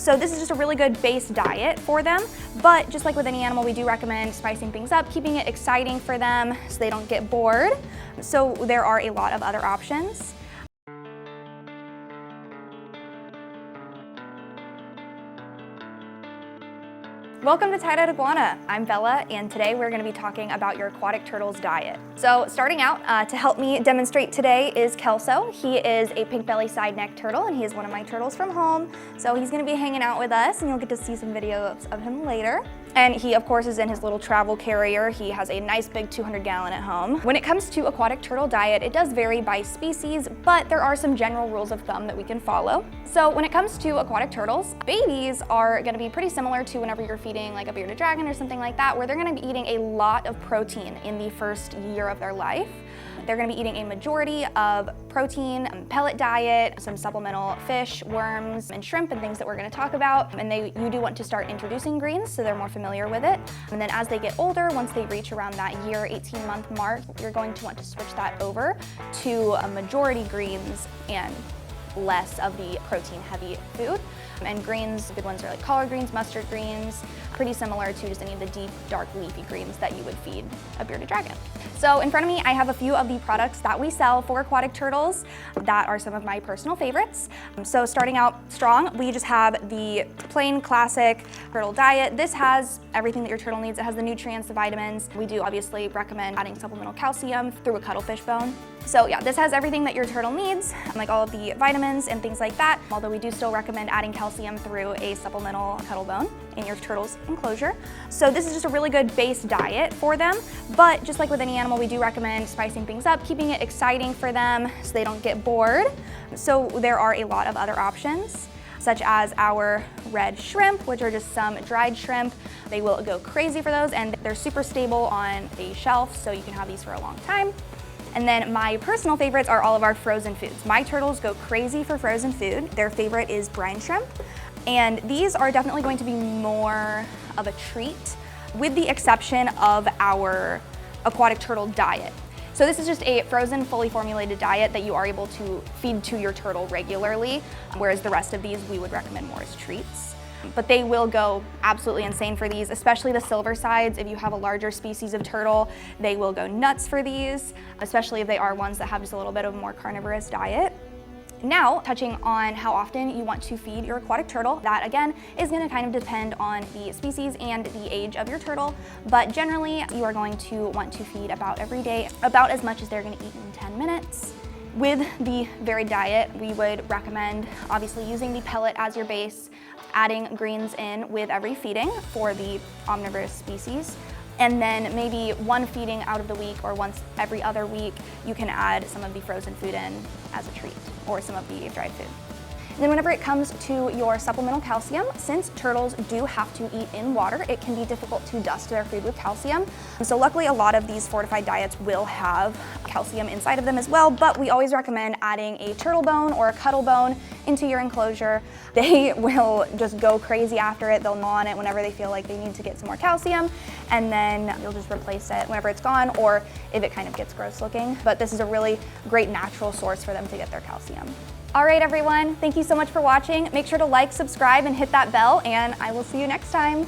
So this is just a really good base diet for them, but just like with any animal, we do recommend spicing things up, keeping it exciting for them so they don't get bored. So there are a lot of other options. Welcome to Tye-Dyed Iguana. I'm Bella, and today we're going to be talking about your aquatic turtle's diet. So starting out, to help me demonstrate today is Kelso. He is a pink belly side neck turtle, and he is one of my turtles from home. So he's going to be hanging out with us, and you'll get to see some videos of him later. And he, of course, is in his little travel carrier. He has a nice big 200-gallon at home. When it comes to aquatic turtle diet, it does vary by species, but there are some general rules of thumb that we can follow. So when it comes to aquatic turtles, babies are going to be pretty similar to whenever you're feeding like a bearded dragon or something like that, where they're going to be eating a lot of protein in the first year of their life. They're going to be eating a majority of protein, pellet diet, some supplemental fish, worms, and shrimp, and things that we're going to talk about. And you do want to start introducing greens so they're more familiar with it. And then as they get older, once they reach around that year, 18-month mark, you're going to want to switch that over to a majority greens and less of the protein-heavy food. And greens, good ones are like collard greens, mustard greens, pretty similar to just any of the deep, dark, leafy greens that you would feed a bearded dragon. So in front of me, I have a few of the products that we sell for aquatic turtles that are some of my personal favorites. So starting out strong, we just have the plain classic turtle diet. This has everything that your turtle needs. It has the nutrients, the vitamins. We do obviously recommend adding supplemental calcium through a cuttlefish bone. So yeah, this has everything that your turtle needs, like all of the vitamins and things like that, although we do still recommend adding calcium through a supplemental cuttle bone in your turtle's enclosure. So this is just a really good base diet for them, but just like with any animal, we do recommend spicing things up, keeping it exciting for them so they don't get bored. So there are a lot of other options, such as our red shrimp, which are just some dried shrimp. They will go crazy for those, and they're super stable on a shelf, so you can have these for a long time. And then my personal favorites are all of our frozen foods. My turtles go crazy for frozen food. Their favorite is brine shrimp. And these are definitely going to be more of a treat, with the exception of our aquatic turtle diet. So this is just a frozen, fully formulated diet that you are able to feed to your turtle regularly, whereas the rest of these we would recommend more as treats. But they will go absolutely insane for these, especially the silver sides. If you have a larger species of turtle, they will go nuts for these, especially if they are ones that have just a little bit of a more carnivorous diet. Now, touching on how often you want to feed your aquatic turtle, that again is going to kind of depend on the species and the age of your turtle, but generally you are going to want to feed about every day, about as much as they're going to eat in 10 minutes. With the varied diet, we would recommend obviously using the pellet as your base, adding greens in with every feeding for the omnivorous species, and then maybe one feeding out of the week or once every other week, you can add some of the frozen food in as a treat, or some of the dried food. And then whenever it comes to your supplemental calcium, since turtles do have to eat in water, it can be difficult to dust their food with calcium. So luckily a lot of these fortified diets will have calcium inside of them as well, but we always recommend adding a turtle bone or a cuttle bone into your enclosure. They will just go crazy after it. They'll gnaw on it whenever they feel like they need to get some more calcium, and then you'll just replace it whenever it's gone or if it kind of gets gross looking. But this is a really great natural source for them to get their calcium. All right, everyone, thank you so much for watching. Make sure to like, subscribe, and hit that bell, and I will see you next time.